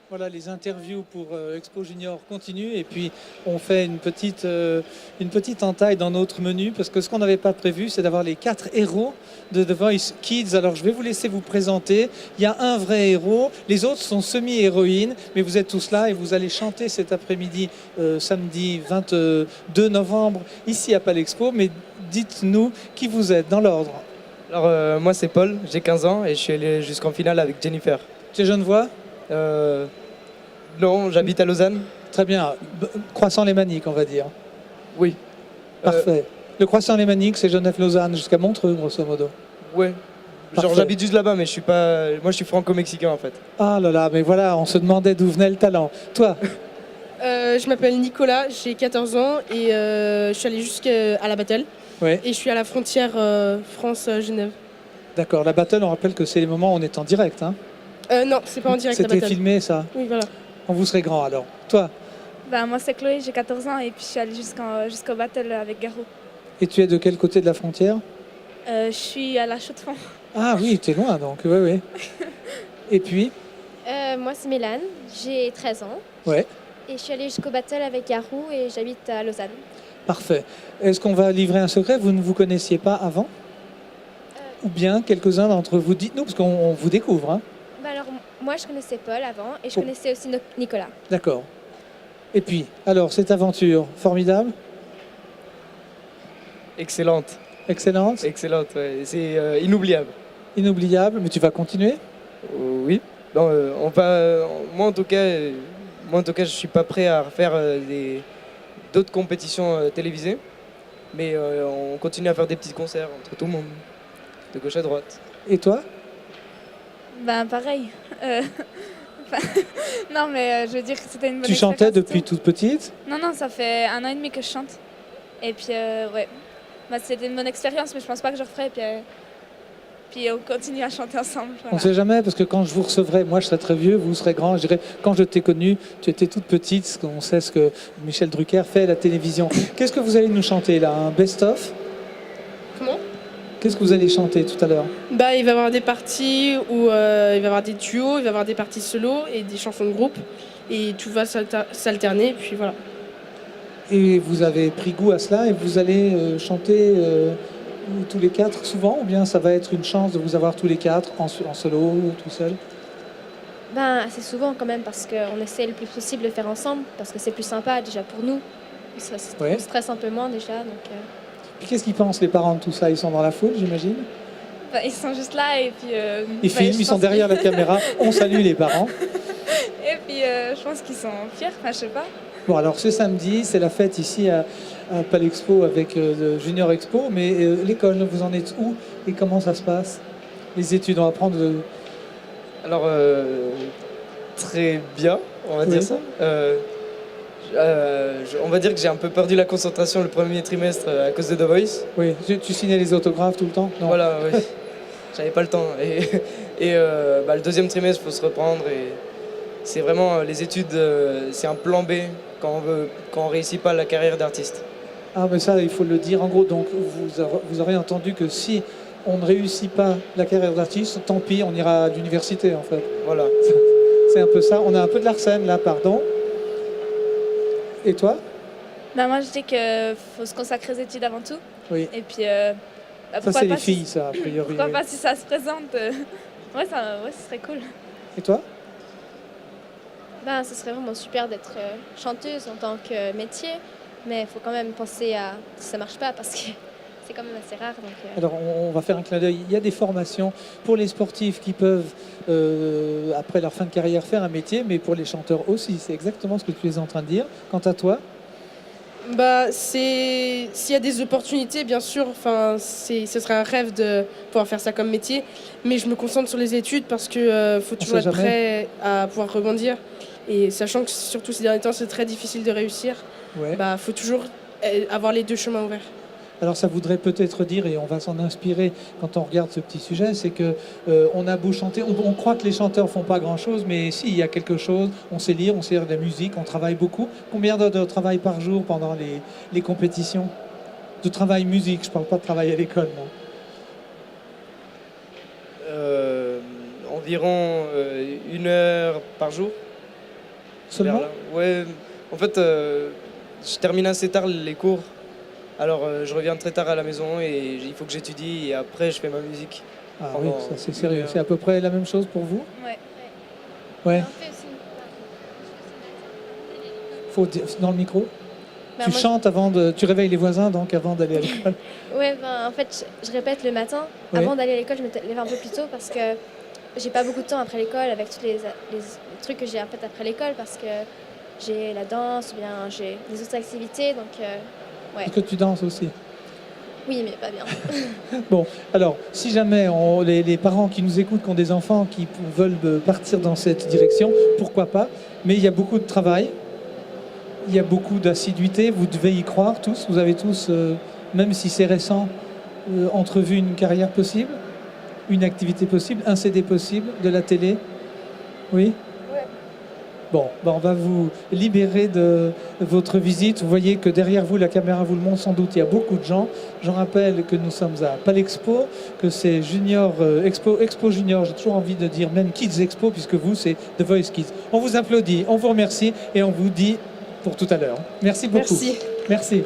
Voilà, les interviews pour Expo Junior continuent et puis on fait une petite entaille dans notre menu parce que ce qu'on n'avait pas prévu, c'est d'avoir les 4 héros de The Voice Kids. Alors je vais vous laisser vous présenter. Il y a un vrai héros, les autres sont semi-héroïnes, mais vous êtes tous là et vous allez chanter cet après-midi, samedi 22 novembre, ici à Palexpo. Mais dites-nous qui vous êtes dans l'ordre. Alors moi c'est Paul, j'ai 15 ans et je suis allé jusqu'en finale avec Jennifer. Tu es Genevois ? Non, j'habite à Lausanne. Très bien. Croissant lémanique, on va dire. Oui. Parfait. Le croissant lémanique, c'est Genève-Lausanne jusqu'à Montreux, grosso modo. Ouais. Genre j'habite juste là-bas, mais je suis pas. Moi je suis franco-mexicain en fait. Ah là là, mais voilà, on se demandait d'où venait le talent. Toi? Je m'appelle Nicolas, j'ai 14 ans et je suis allé jusqu'à la battle. Ouais. Et je suis à la frontière France-Genève. D'accord, la battle, on rappelle que c'est les moments où on est en direct. Hein. Non, c'est pas en direct la C'était battle. filmé ça? Oui, voilà. On vous serait grand alors. Toi? Moi c'est Chloé, j'ai 14 ans et puis je suis allée jusqu'au battle avec Garou. Et tu es de quel côté de la frontière? Je suis à la Chaux-de-Fonds. Ah oui, tu es loin donc, oui, oui. Et puis? Moi c'est Mélane, j'ai 13 ans. Ouais. Et je suis allée jusqu'au battle avec Garou et j'habite à Lausanne. Parfait. Est-ce qu'on va livrer un secret? Vous ne vous connaissiez pas avant? Ou bien quelques-uns d'entre vous? Dites-nous, parce qu'on vous découvre. Hein. Alors, moi je connaissais Paul avant et je connaissais aussi Nicolas. D'accord. Et puis, alors, cette aventure formidable? Excellente. Excellente? Excellente, ouais. C'est inoubliable. Inoubliable, mais tu vas continuer? Oui. Non, moi en tout cas, je suis pas prêt à refaire d'autres compétitions télévisées, mais on continue à faire des petits concerts entre tout le monde, de gauche à droite. Et toi? Pareil. Non mais je veux dire que c'était une bonne Tu chantais expérience, depuis toute petite? Non, ça fait 1 an et demi que je chante. Et puis ouais, c'était une bonne expérience, mais je pense pas que je referai. Puis on continue à chanter ensemble. Voilà. On ne sait jamais, parce que quand je vous recevrai, moi je serai très vieux, vous serez grand. Je dirais, quand je t'ai connu, tu étais toute petite, parce qu'on sait ce que Michel Drucker fait à la télévision. Qu'est-ce que vous allez nous chanter là? Un best-of? Comment? Qu'est-ce que vous allez chanter tout à l'heure? Il va y avoir des parties où il va y avoir des duos, il va y avoir des parties solo et des chansons de groupe. Et tout va s'alterner, puis voilà. Et vous avez pris goût à cela et vous allez chanter tous les 4 souvent? Ou bien ça va être une chance de vous avoir tous les 4 en solo ou tout seul? Assez souvent quand même parce qu'on essaie le plus possible de faire ensemble parce que c'est plus sympa déjà pour nous. Ouais. On stresse un peu moins déjà. Puis qu'est-ce qu'ils pensent les parents de tout ça? Ils sont dans la foule, j'imagine? Ils sont juste là et puis... Ils filment, ils sont derrière la caméra. On salue les parents. Et puis je pense qu'ils sont fiers, je sais pas. Bon, alors ce samedi, c'est la fête ici à Palexpo avec Junior Expo, mais l'école, vous en êtes où et comment ça se passe? Les études, on va prendre... Alors, très bien, on va dire ça. On va dire que j'ai un peu perdu la concentration le premier trimestre à cause de The Voice. Oui, tu signais les autographes tout le temps? Non. Voilà, oui. J'avais pas le temps. Et le deuxième trimestre, il faut se reprendre. Et c'est vraiment les études, c'est un plan B quand on réussit pas la carrière d'artiste. Ah, mais ça, il faut le dire. En gros, donc, vous aurez entendu que si on ne réussit pas la carrière d'artiste, tant pis, on ira à l'université, en fait. Voilà. C'est un peu ça. On a un peu de l'arsène, là, pardon. Et toi? Moi, je dis qu'il faut se consacrer aux études avant tout. Oui. Et puis, ça, c'est les filles, ça, a priori. Pourquoi pas si ça se présente ouais, ce serait cool. Et toi? Ce serait vraiment super d'être chanteuse en tant que métier, mais il faut quand même penser à si ça marche pas parce que c'est quand même assez rare. Donc, Alors, on va faire un clin d'œil. Il y a des formations pour les sportifs qui peuvent, après leur fin de carrière, faire un métier, mais pour les chanteurs aussi. C'est exactement ce que tu es en train de dire. Quant à toi? S'il y a des opportunités, bien sûr, ce serait un rêve de pouvoir faire ça comme métier. Mais je me concentre sur les études parce que faut toujours être prêt à pouvoir rebondir. Et sachant que surtout ces derniers temps, c'est très difficile de réussir, faut toujours avoir les deux chemins ouverts. Alors ça voudrait peut-être dire, et on va s'en inspirer quand on regarde ce petit sujet, c'est que on a beau chanter, on croit que les chanteurs font pas grand-chose, mais si, il y a quelque chose, on sait lire, on sait faire de la musique, on travaille beaucoup. Combien d'heures de travail par jour pendant les compétitions? De travail musique, je parle pas de travail à l'école, non. Environ 1 heure par jour. Seulement vers là. Ouais, en fait, je termine assez tard les cours. Alors je reviens très tard à la maison et il faut que j'étudie et après je fais ma musique. Ah pendant oui, ça c'est sérieux. 1 heure. C'est à peu près la même chose pour vous? Ouais. Ouais. On fait aussi. Faut dire dans le micro. Bah, Tu moi, chantes avant de. Tu réveilles les voisins donc avant d'aller à l'école. Ouais, ben, en fait, je répète le matin. Oui. Avant d'aller à l'école, je me lève un peu plus tôt parce que j'ai pas beaucoup de temps après l'école avec tous les trucs que j'ai en fait après l'école parce que j'ai la danse ou bien j'ai des autres activités. Donc, ouais. Est-ce que tu danses aussi? Oui, mais pas bien. Bon, alors, si jamais les parents qui nous écoutent, qui ont des enfants qui veulent partir dans cette direction, pourquoi pas? Mais il y a beaucoup de travail, il y a beaucoup d'assiduité, vous devez y croire tous, vous avez tous, même si c'est récent, entrevu une carrière possible, une activité possible, un CD possible, de la télé. Oui? Bon, ben on va vous libérer de votre visite. Vous voyez que derrière vous, la caméra vous le montre sans doute, il y a beaucoup de gens. Je rappelle que nous sommes à Palexpo, que c'est Junior Expo Junior, j'ai toujours envie de dire même Kids Expo, puisque vous, c'est The Voice Kids. On vous applaudit, on vous remercie et on vous dit pour tout à l'heure. Merci beaucoup. Merci. Merci.